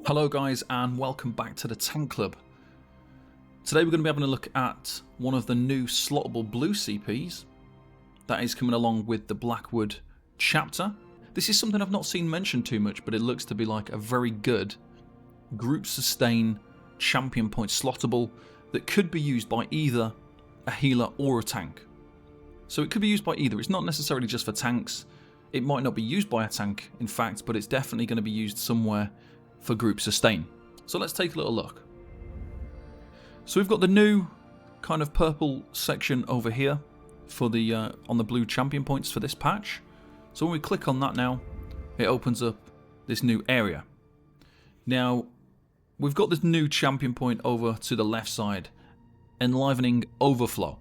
Hello guys and welcome back to the Tank Club. Today we're going to be having a look at one of the new slottable blue CPs that is coming along with the Blackwood Chapter. This is something I've not seen mentioned too much, but it looks to be like a very good group sustain champion point slottable that could be used by either a healer or a tank. So it could be used by either. It's not necessarily just for tanks. It might not be used by a tank in fact, but it's definitely going to be used somewhere for group sustain. So let's take a little look. So we've got the new kind of purple section over here for the on the blue champion points for this patch. So when we click on that now, it opens up this new area. Now we've got this new champion point over to the left side, Enlivening Overflow.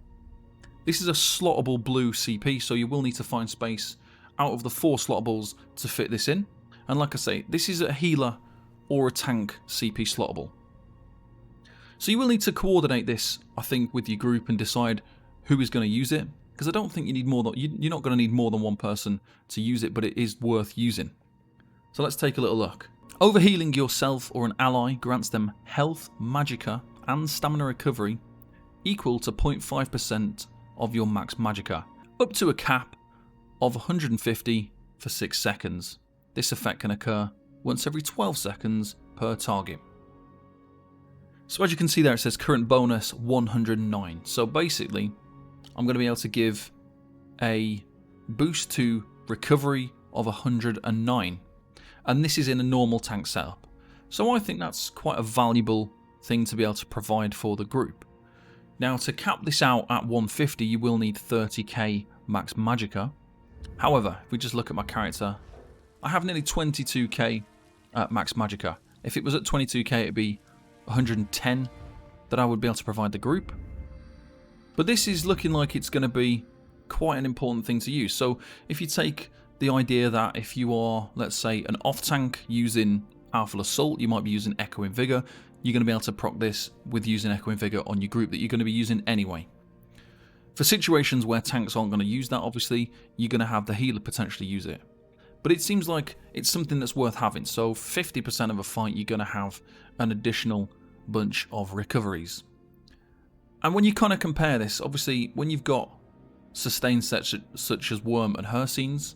This is a slottable blue CP, so you will need to find space out of the 4 slottables to fit this in. And like I say, this is a healer or a tank CP slottable. So you will need to coordinate this, I think, with your group and decide who is going to use it, because I don't think you need more than you're not going to need more than one person to use it, but it is worth using. So let's take a little look. Overhealing yourself or an ally grants them health, magicka, and stamina recovery equal to 0.5% of your max magicka, up to a cap of 150 for 6 seconds. This effect can occur once every 12 seconds per target. So as you can see there, it says current bonus 109. So basically, I'm going to be able to give a boost to recovery of 109. And this is in a normal tank setup. So I think that's quite a valuable thing to be able to provide for the group. Now to cap this out at 150, you will need 30k max magicka. However, if we just look at my character, I have nearly 22k max magicka. If it was at 22k, it'd be 110 that I would be able to provide the group. But this is looking like it's going to be quite an important thing to use. So if you take the idea that if you are, let's say, an off tank using Alpha Assault, you might be using Echoing Vigor, you're going to be able to proc this with using Echoing Vigor on your group that you're going to be using anyway. For situations where tanks aren't going to use that, obviously, you're going to have the healer potentially use it. But it seems like it's something that's worth having. So 50% of a fight, you're going to have an additional bunch of recoveries. And when you kind of compare this, obviously, when you've got sustain sets such as Worm and Hercines,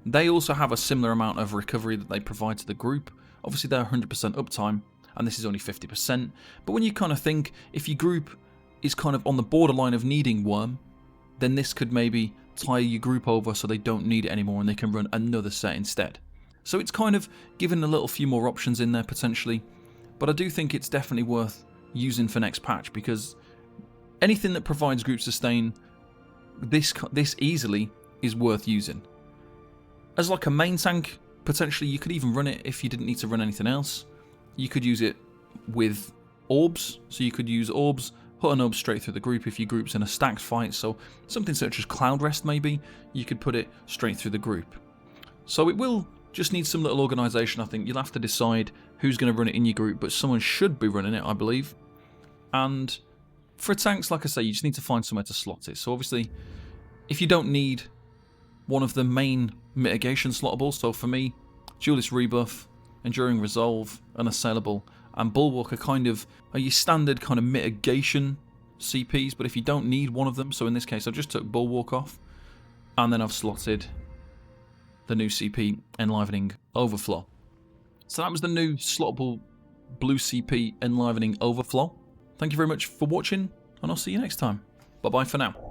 they also have a similar amount of recovery that they provide to the group. Obviously, they're 100% uptime, and this is only 50%. But when you kind of think, if your group is kind of on the borderline of needing Worm, then this could maybe tie your group over so they don't need it anymore and they can run another set instead. So it's kind of given a little few more options in there potentially, but I do think it's definitely worth using for next patch, because anything that provides group sustain, this easily is worth using. As like a main tank, potentially you could even run it if you didn't need to run anything else. You could use it with orbs, so you could use orbs, put an orb straight through the group if your group's in a stacked fight, so something such as Cloud Rest maybe, you could put it straight through the group. So it will just need some little organisation, I think. You'll have to decide who's going to run it in your group, but someone should be running it, I believe. And for tanks, like I say, you just need to find somewhere to slot it. So obviously, if you don't need one of the main mitigation slottables, so for me, Duelist Rebuff, Enduring Resolve, Unassailable, and Bulwark are your standard kind of mitigation CPs, but if you don't need one of them, so in this case I just took Bulwark off, and then I've slotted the new CP Enlivening Overflow. So that was the new slottable blue CP Enlivening Overflow. Thank you very much for watching, and I'll see you next time. Bye bye for now.